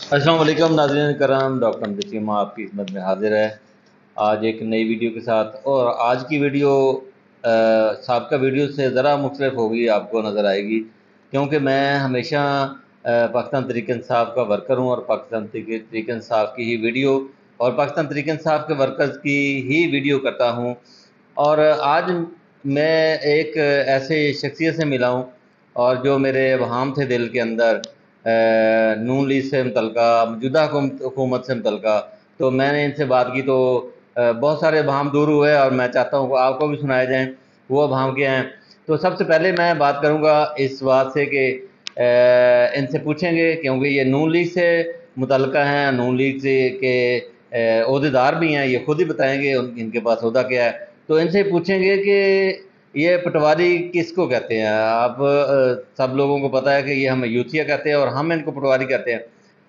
अस्सलाम वालेकुम नाज़रीन करम, डॉक्टर नसीमा आपकी खिदमत में हाजिर है आज एक नई वीडियो के साथ। और आज की वीडियो साबका वीडियो से ज़रा मुख्तलिफ होगी, आपको नज़र आएगी, क्योंकि मैं हमेशा पाकिस्तान तहरीक इंसाफ का वर्कर हूँ और पाकिस्तान तहरीक इंसाफ की ही वीडियो और पाकिस्तान तहरीक इंसाफ के वर्कर्स की ही वीडियो करता हूँ। और आज मैं एक ऐसे शख्सियत से मिला हूँ और जो मेरे वहाम थे दिल के अंदर नून लीग से मुतलका, मौजूदा हुकूमत से मुतलका। तो मैंने इनसे बात की तो बहुत सारे अभाम दूर हुए और मैं चाहता हूँ कि आपको भी सुनाए जाएँ वो अभाम क्या हैं। तो सबसे पहले मैं बात करूँगा इस बात से कि इनसे पूछेंगे, क्योंकि ये नून लीग से मुतलका हैं, नून लीग से के ओहदेदार भी हैं, ये खुद ही बताएँगे इनके पास ओहदा क्या है। तो इनसे पूछेंगे कि ये पटवारी किसको कहते हैं। आप सब लोगों को पता है कि ये हमें यूथिया कहते हैं और हम इनको पटवारी कहते हैं।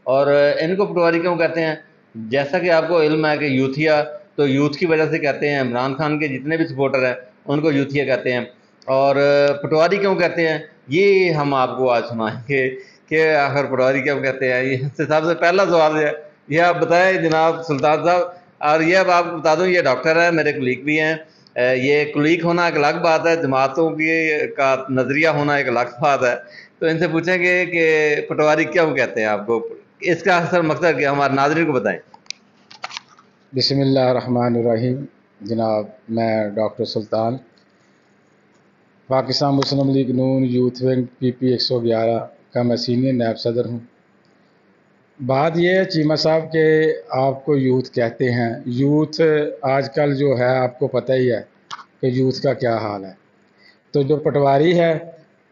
और इनको पटवारी क्यों कहते हैं, जैसा कि आपको इल्म है कि यूथिया तो यूथ की वजह से कहते हैं, इमरान खान के जितने भी सपोर्टर हैं उनको यूथिया कहते हैं। और पटवारी क्यों कहते हैं ये हम आपको आज सुनाएंगे कि आखिर पटवारी क्यों कहते हैं। ये सबसे पहला सवाल है, ये आप बताएं जनाब सुल्तान साहब। और ये अब आपको बता दूं, ये डॉक्टर है, मेरे कुलीग भी हैं। ये कुलीग होना एक अलग बात है, जमातों की का नज़रिया होना एक अलग बात है। तो इनसे पूछेंगे कि पटवारी क्यों कहते हैं आपको, इसका असल मकसद क्या, हमारे नाज़रीन को बताएं। बिस्मिल्लाहिर्रहमानिर्रहीम। जनाब, मैं डॉक्टर सुल्तान पाकिस्तान मुस्लिम लीग नून यूथ विंग PP 111 का मैं सीनियर नायब सदर हूँ। बात यह है चीमा साहब के आपको यूथ कहते हैं। यूथ आजकल जो है आपको पता ही है कि यूथ का क्या हाल है। तो जो पटवारी है,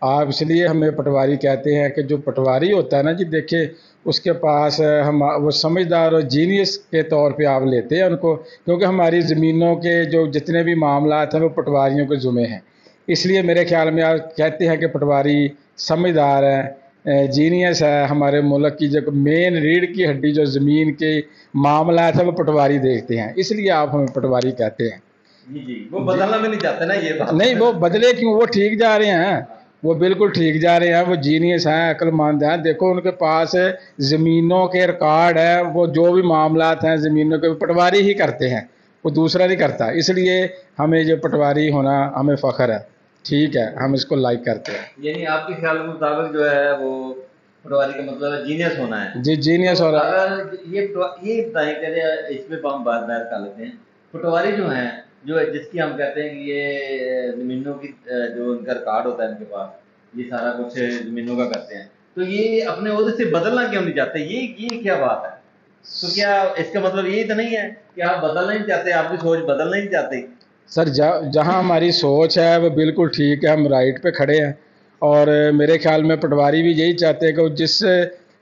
आप इसलिए हमें पटवारी कहते हैं कि जो पटवारी होता है ना जी, देखिए उसके पास हम वो समझदार और जीनियस के तौर पे आप लेते हैं उनको, क्योंकि हमारी ज़मीनों के जो जितने भी मामलात हैं वो पटवारियों के ज़ुम्मे हैं। इसलिए मेरे ख्याल में आप कहते हैं कि पटवारी समझदार है, जीनियस है। हमारे मुल्क की जो मेन रीढ़ की हड्डी जो ज़मीन के मामलात है वो पटवारी देखते हैं, इसलिए आप हमें पटवारी कहते हैं। जी, वो बदलना भी नहीं चाहते ना, ये बात नहीं, वो बदले क्यों, वो ठीक जा रहे हैं, वो बिल्कुल ठीक जा रहे हैं, वो जीनियस हैं, अक्लमंद हैं। देखो उनके पास ज़मीनों के रिकॉर्ड है, वो जो भी मामलात हैं ज़मीनों के पटवारी ही करते हैं, वो दूसरा नहीं करता। इसलिए हमें जो पटवारी होना हमें फ़ख्र है, ठीक है, हम इसको लाइक करते हैं। यानी आपके ख्याल के मुताबिक जो है वो पटवारी का मतलब है जीनियस होना है। जी, जीनियस। तो और अगर ये बताएं कि इस पे हम बात बात कर लेते हैं। पटवारी जो हैं, जो है जिसकी हम कहते हैं कि ये ज़मीनों की जो उनका रिकॉर्ड होता है इनके पास, ये सारा कुछ ज़मीनों का करते हैं। तो ये अपने ओहदे से बदलना क्यों नहीं चाहते, ये क्या बात है। तो क्या इसका मतलब यही तो नहीं है कि आप बदलना नहीं चाहते, आपकी सोच बदलना नहीं चाहते। सर, जहाँ हमारी सोच है वो बिल्कुल ठीक है, हम राइट पे खड़े हैं। और मेरे ख्याल में पटवारी भी यही चाहते हैं कि वो जिस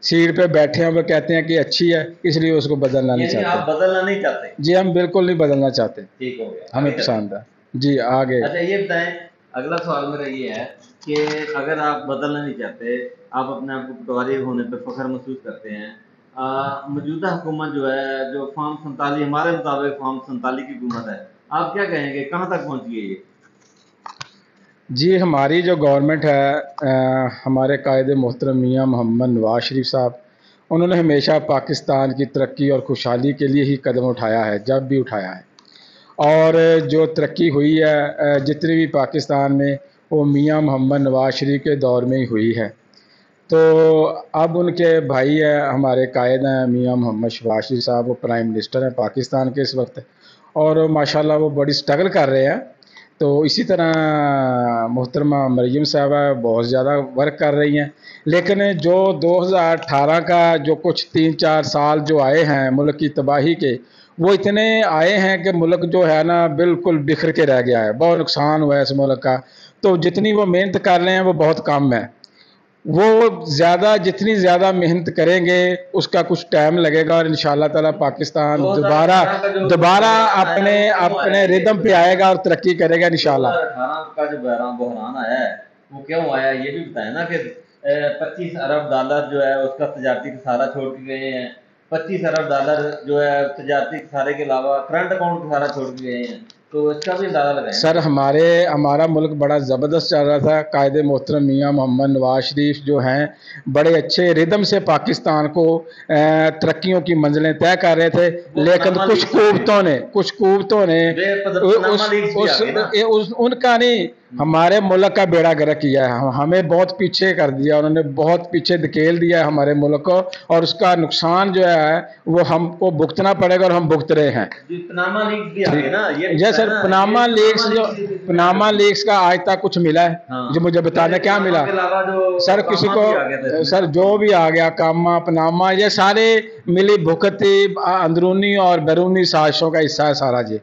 सीट पे बैठे हैं वो कहते हैं कि अच्छी है, इसलिए उसको बदलना नहीं यानी आप चाहते। बदलना नहीं चाहते। जी, हम बिल्कुल नहीं बदलना चाहते, ठीक हो गया, हमें आगे चलते हैं। पसंद है। जी, आगे। अच्छा ये बताएं, अगला सवाल मेरा ये है कि अगर आप बदलना नहीं चाहते, आप अपने आप को पटवारी होने पर फख्र महसूस करते हैं। मौजूदा हुकूमत जो है, जो फॉर्म 47 हमारे मुताबिक फॉर्म 47 की हुकूमत है, आप क्या कहेंगे कहाँ तक पहुँची है ये। जी, हमारी जो गवर्नमेंट है, हमारे कायद मोहतरम मियाँ मोहम्मद नवाज शरीफ साहब, उन्होंने हमेशा पाकिस्तान की तरक्की और खुशहाली के लिए ही कदम उठाया है, जब भी उठाया है। और जो तरक्की हुई है जितनी भी पाकिस्तान में, वो मियाँ मोहम्मद नवाज शरीफ के दौर में ही हुई है। तो अब उनके भाई है, हमारे कायद हैं मियाँ मोहम्मद शहबाज शरीफ साहब, वो प्राइम मिनिस्टर हैं पाकिस्तान के इस वक्त। और माशाल्लाह वो बड़ी स्ट्रगल कर रहे हैं। तो इसी तरह मोहतरमा मरीम साहबा बहुत ज़्यादा वर्क कर रही हैं। लेकिन जो 2018 का जो कुछ 3-4 साल जो आए हैं मुल्क की तबाही के, वो इतने आए हैं कि मुल्क जो है ना बिल्कुल बिखर के रह गया है, बहुत नुकसान हुआ है इस मुल्क का। तो जितनी वो मेहनत कर रहे हैं वो बहुत कम है। वो ज़्यादा जितनी ज़्यादा मेहनत करेंगे उसका कुछ टाइम लगेगा और इंशाल्लाह ताला पाकिस्तान दोबारा 2018 का जो दोबारा बहरान आया अपने वो क्यों आया अपने ये रिदम पे बताएं। आएगा और तरक्की करेगा इंशाल्लाह। 2018 का जो बहरान आया है वो क्यों आया, ये भी बताएं ना कि 25 अरब डॉलर जो है उसका तजारती खसारा छोड़ के गए हैं। 25 अरब डॉलर जो है तजारती खसारे के अलावा करंट अकाउंट खसारा छोड़ के गए हैं। تو اس کا بھی اندازہ لگائیں سر ہمارا ملک بڑا زبردست چل رہا تھا، قائد محترم میاں محمد نواز شریف جو ہیں بڑے اچھے ردم سے پاکستان کو ترقیوں کی منزلیں طے کر رہے تھے، لیکن کچھ قوتوں نے ان کا نہیں ہمارے ملک کا بیڑا گرک کیا ہے، ہمیں بہت پیچھے کر دیا، انہوں نے بہت پیچھے دھکیل دیا ہے ہمارے ملک کو، اور اس کا نقصان جو ہے وہ ہم کو بھگتنا پڑے گا اور ہم بھگت رہے ہیں۔ سر پناما لیکس کا آج تک کچھ ملا ہے جو مجھے بتانا کیا ملا؟ سر کسی کو سر جو بھی آ گیا کاما پناما یہ سارے ملی بھگتی اندرونی اور بیرونی سازشوں کا حصہ ہے سارا جی،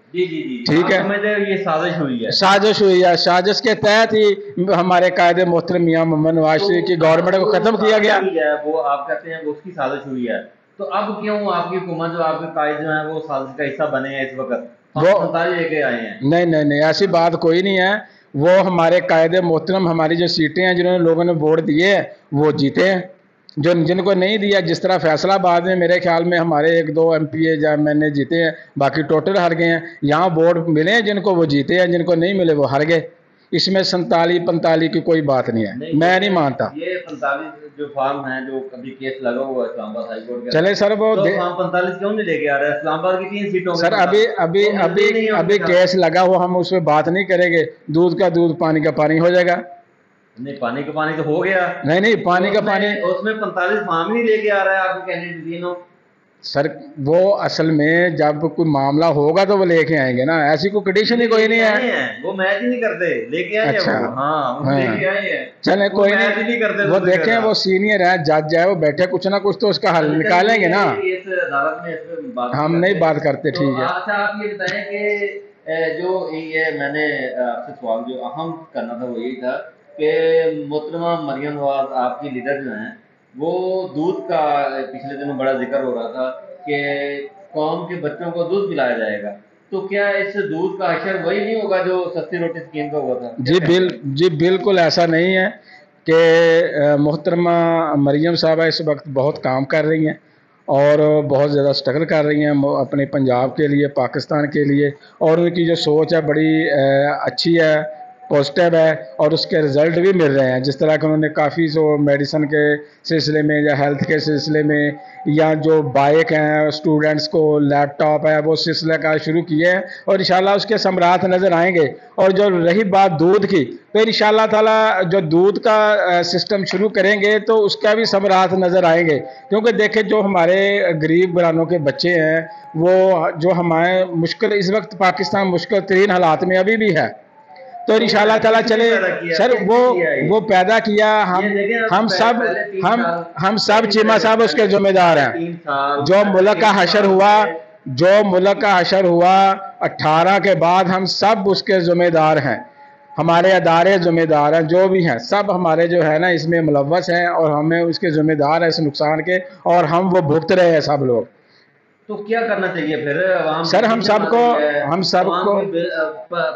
ٹھیک ہے، یہ سازش ہوئی ہے، سازش کے تحت ہی ہمارے قائد محترم میاں محمد نواز شریف کی گورنمنٹ کو ختم کیا گیا۔ وہ آپ کہتے ہیں وہ اس کی سازش ہوئی ہے، تو اب کیوں آپ کی حکومت جو آپ کے قائد جو ہیں وہ سازش کا حصہ بنے ہیں اس وقت؟ لے کے آئے ہیں؟ نہیں ایسی بات کوئی نہیں ہے، وہ ہمارے قائد محترم ہماری جو سیٹیں ہیں جنہوں نے لوگوں نے ووٹ دیے وہ جیتے ہیں، جن کو نہیں دیا جس طرح فیصلہ آباد میں میرے خیال میں ہمارے 1-2 MP میں نے جیتے ہیں، باقی ٹوٹل ہار گئے ہیں، یہاں ووٹ ملے ہیں جن کو وہ جیتے ہیں، جن کو نہیں ملے وہ ہار گئے، اس میں 47-45 کی کوئی بات نہیں ہے، میں نہیں مانتا۔ یہ 45 جو فارم ہیں جو کبھی کیس لگا ہوا ہے اسلام آباد ہائی کورٹ کے، چلے سر وہ فارم 45 کیوں نہیں لے کے آ رہے ہیں؟ اسلام آباد کی 3 سیٹوں سر ابھی کیس لگا ہوا، ہم اس پہ بات نہیں کریں گے، دودھ کا دودھ پانی کا پانی ہو جائے گا۔ نہیں پانی کا پانی تو ہو گیا، نہیں پانی کا پانی اس میں 45 فارم ہی لے کے آ رہا ہے آپ کے کینڈیڈیٹ۔ سر وہ اصل میں جب کوئی معاملہ ہوگا تو وہ لے کے آئیں گے نا، ایسی کوئی کنڈیشن ہی کوئی نہیں ہے، وہ میچ ہی نہیں کرتے، لے کے آئے ہیں، ہاں لے کے آئے ہیں، چلے کوئی نہیں، وہ دیکھیں وہ سینئر ہے، جج ہے، وہ بیٹھے کچھ نہ کچھ تو اس کا حل نکالیں گے نا، ہم نہیں بات کرتے، ٹھیک ہے۔ اچھا آپ یہ بتائیں کہ جو یہ میں نے آپ سے سوال جو اہم کرنا تھا وہ یہی تھا کہ محترمہ مریم نواز آپ کی لیڈر جو ہیں وہ دودھ کا پچھلے دنوں بڑا ذکر ہو رہا تھا کہ قوم کے بچوں کو دودھ پلایا جائے گا، تو کیا اس دودھ کا حشر وہی نہیں ہوگا جو سستی روٹی اسکیم کا ہوا تھا؟ جی بالکل ایسا نہیں ہے کہ محترمہ مریم صاحبہ اس وقت بہت کام کر رہی ہیں اور بہت زیادہ سٹرگل کر رہی ہیں اپنے پنجاب کے لیے، پاکستان کے لیے، اور ان کی جو سوچ ہے بڑی اچھی ہے، پازیٹیو ہے، اور اس کے رزلٹ بھی مل رہے ہیں، جس طرح کہ انہوں نے کافی میڈیسن کے سلسلے میں یا ہیلتھ کے سلسلے میں یا جو بائک ہیں اسٹوڈنٹس کو لیپ ٹاپ ہے وہ سلسلہ کا شروع کیے ہیں، اور انشاءاللہ اس کے ثمرات نظر آئیں گے۔ اور جو رہی بات دودھ کی تو انشاءاللہ تعالیٰ جو دودھ کا سسٹم شروع کریں گے تو اس کا بھی ثمرات نظر آئیں گے، کیونکہ دیکھیں جو ہمارے غریب گھرانوں کے بچے ہیں وہ جو ہمارے مشکل اس وقت پاکستان مشکل ترین حالات میں ابھی بھی ہے، تو انشاءاللہ تعالیٰ چلے سر وہ پیدا کیا، ہم سب چیمہ صاحب اس کے ذمہ دار ہیں، جو ملک کا حشر ہوا 18 کے بعد ہم سب اس کے ذمہ دار ہیں، ہمارے ادارے ذمہ دار ہیں، جو بھی ہیں سب ہمارے جو ہے نا اس میں ملوث ہیں، اور ہمیں اس کے ذمہ دار ہیں اس نقصان کے، اور ہم وہ بھگت رہے ہیں سب لوگ۔ تو کیا کرنا چاہیے پھر؟ سر ہم سب کو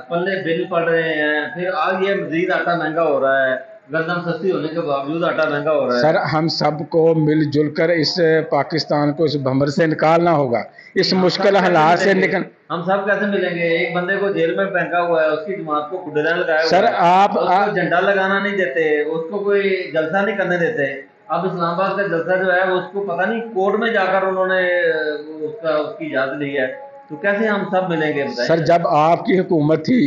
پلے بل پڑ رہے ہیں، پھر آج یہ مزید آٹا مہنگا ہو رہا ہے، گندم سستی ہونے کے باوجود آٹا مہنگا ہو رہا ہے۔ سر ہم سب کو مل جل کر اس پاکستان کو اس بھمر سے نکالنا ہوگا، اس مشکل حالات سے ہم سب کیسے ملیں گے؟ ایک بندے کو جیل میں پھینکا ہوا ہے، اس کی جماعت کو ڈرا لگایا ہوا ہے، سر آپ اس کو جھنڈا لگانا نہیں دیتے، اس کو کوئی جلسہ نہیں کرنے دیتے۔ اب اسلام آباد کا جلسہ جو ہے اس کو پتہ نہیں کورٹ میں جا کر انہوں نے اس کی اجازت لی ہے، تو کیسے ہم سب ملیں گے؟ سر جب آپ کی حکومت تھی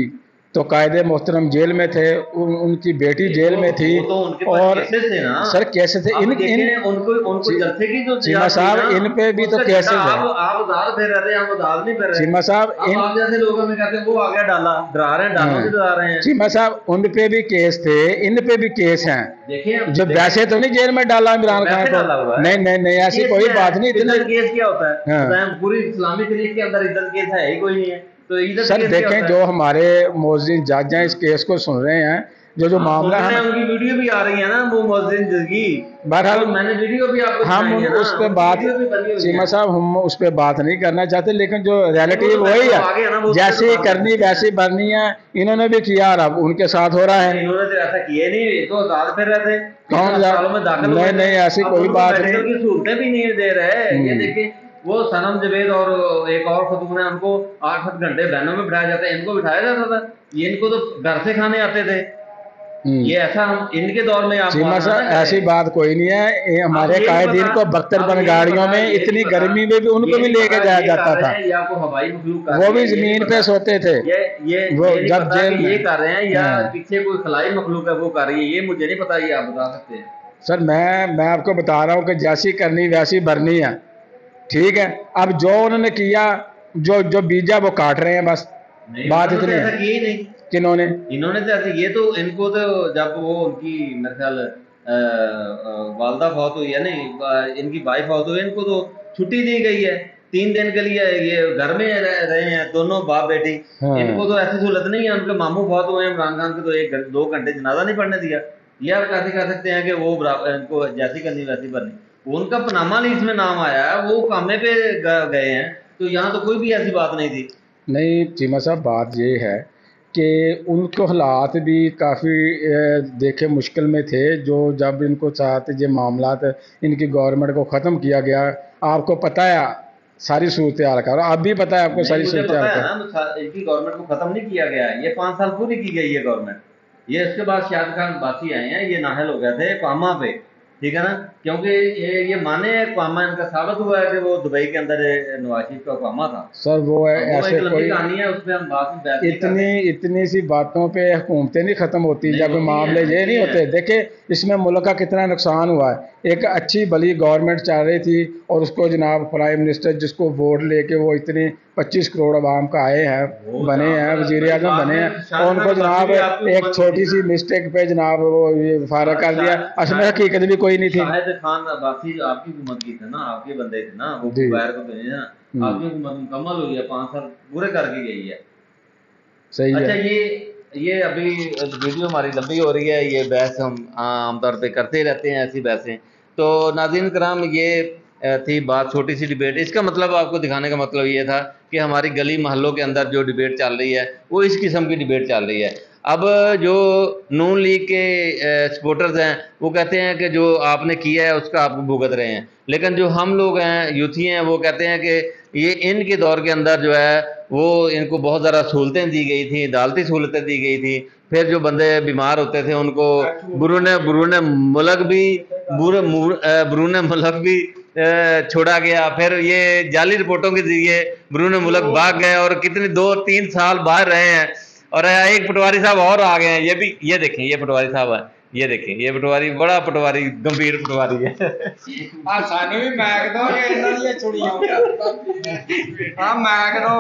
تو قائد محترم جیل میں تھے، ان کی بیٹی جیل میں تھی، اور سر کیسے تھے ان کو جلسے کی جو چیمہ صاحب ان پہ بھی تو کیسے آپ ادال پھر رہے ہیں، ہم ادال نہیں پھر رہے چیمہ صاحب، آپ جیسے لوگوں میں کہتے ہیں وہ آگے ڈالا ڈرا رہے ہیں، ڈالوں سے ڈرا رہے ہیں۔ چیمہ صاحب ان پہ بھی کیس تھے، ان پہ بھی کیس ہیں، جو ویسے تو نہیں جیل میں ڈالا عمران خان کو، نہیں ایسی کوئی بات نہیں۔ کیس کیا ہوتا ہے؟ پوری اسلامی تاریخ کے اندر عدت کیس ہے ہی کوئی نہیں ہے۔ سر دیکھیں جو ہمارے مؤذن جج ہیں اس کیس کو سن رہے ہیں، جو معاملہ ہے ان کی ویڈیو بھی آ رہی ہے نا، وہ مؤذن جزگی، بہرحال میں نے ویڈیو بھی آپ کو ہم اس پہ بات چیمہ صاحب ہم اس پہ بات نہیں کرنا چاہتے، لیکن جو ریالٹی وہی ہے، جیسی کرنی ویسی بننی ہے، انہوں نے بھی کیا اور اب ان کے ساتھ ہو رہا ہے۔ انہوں نے تو ایسا کیا نہیں، تو ازاد پھر رہتے کون؟ نہیں ایسی کوئی بات نہیں، سہولتیں بھی نہیں دے رہے۔ یہ دیکھیں वो सनम जवेद और एक और खतून है, उनको 8-8 घंटे बहनों में बिठाया जाता है, इनको बिठाया जाता था? ये इनको तो घर से खाने आते थे। ये ऐसा हम इनके दौर में आप चीमा साहब ऐसी बात कोई नहीं है, ये हमारे कायदीन को बख्तर गाड़ियों में इतनी गर्मी में भी उनको भी लेके जाया जाता था, हवाई मखलूक वो भी जमीन पे सोते थे। ये वो जब जेल ये कर रहे हैं या पीछे कोई खलाई मखलूक है वो कर रही है, ये मुझे नहीं पता, ये आप बता सकते हैं? सर मैं आपको बता रहा हूँ कि जैसी करनी वैसी भरनी है, ठीक है। अब जो उन्होंने किया, जो बीजा वो काट रहे हैं, बस बात इतनी है। किन्होंने? इन्होंने तो ऐसे, ये तो इनको तो जब वो उनकी मेरे ख्याल वालदा फौत हुई है, नहीं इनकी वाइफ फौत हुई, इनको तो छुट्टी दी गई है 3 दिन के लिए, ये घर में रहे हैं दोनों बाप बेटी। इनको तो ऐसी सहूलत नहीं है, उनके मामू फौत हुए हैं इमरान खान के, तो 1-2 घंटे जनाजा नहीं पढ़ने दिया। ये आप कैसे कह सकते हैं कि वो इनको जैसी करनी वैसी भरनी? उनका पनामा लीज में नाम आया है, वो कामे पे गए हैं, तो यहाँ तो कोई भी ऐसी बात नहीं थी। नहीं चीमा साहब, बात ये है कि उनको हालात भी काफ़ी देखे मुश्किल में थे, जो जब इनको साथ ये मामलात इनकी गवर्नमेंट को ख़त्म किया गया, आपको पता है सारी सूरत हाल का, आप भी पता है आपको सारी सूरत हाल का। इनकी गवर्नमेंट को ख़त्म नहीं किया गया, ये 5 साल पूरी की गई है गवर्नमेंट। ये इसके बाद शाहिद खान बासी आए हैं, ये नाहल हो गए थे कामा पे, ठीक है ना, क्योंकि ये माने कामा इनका साबित हुआ है कि वो दुबई के अंदर नवाज शरीफ का कामा था। सर वो है ऐसे कोई कहानी है, उसमें हम बात इतनी सी बातों पे हुकूमतें नहीं ख़त्म होती जब मामले ये नहीं होते। देखे इसमें मुल्क का कितना नुकसान हुआ है। एक अच्छी भली गवर्नमेंट चल रही थी और उसको जनाब प्राइम मिनिस्टर जिसको वोट लेके वो इतनी 25 करोड़ आवाम का आए हैं, बने हैं, वज़ीर आज़म बने हैं, और उनको जनाब एक छोटी सी मिस्टेक पे जनाब वो फारग कर दिया। असल में हकीकत भी कोई नहीं थी। शाहिद खान अब्बासी आपकी हुकूमत की थे ना, आपके बंदे थे ना, वो बैर को भेजे ना, आपकी हुकूमत मुकम्मल हुई है, 5 साल पूरे करके गई है। सही है। अच्छा, ये अभी वीडियो हमारी लंबी हो रही है, ये बहस हम आमतौर पे करते रहते हैं ऐसी बहसें। तो नाज़रीन कराम, ये थी बात, छोटी सी डिबेट। इसका मतलब आपको दिखाने का मतलब ये था कि हमारी गली महलों के अंदर जो डिबेट चल रही है वो इस किस्म की डिबेट चल रही है। अब जो नून लीग के सपोर्टर्स हैं वो कहते हैं कि जो आपने किया है उसका आप भुगत रहे हैं, लेकिन जो हम लोग हैं, यूथी हैं, वो कहते हैं कि ये इनके दौर के अंदर जो है वो इनको बहुत ज़्यादा सहूलतें दी गई थी, अदालती सहूलतें दी गई थी। फिर जो बंदे बीमार होते थे उनको बुरून मुल्क भी छोड़ा गया। फिर ये जाली रिपोर्टों के जरिए बुरून मुल्क भाग गए और कितने 2-3 साल बाहर रहे हैं। और एक पटवारी साहब और आ गए हैं, ये भी, ये देखें, ये पटवारी साहब है, ये देखें, ये पटवारी बड़ा पटवारी, गंभीर पटवारी है। सानू भी मैग दो, ये इन्हां दी छुड़ियां। हां मैग दो।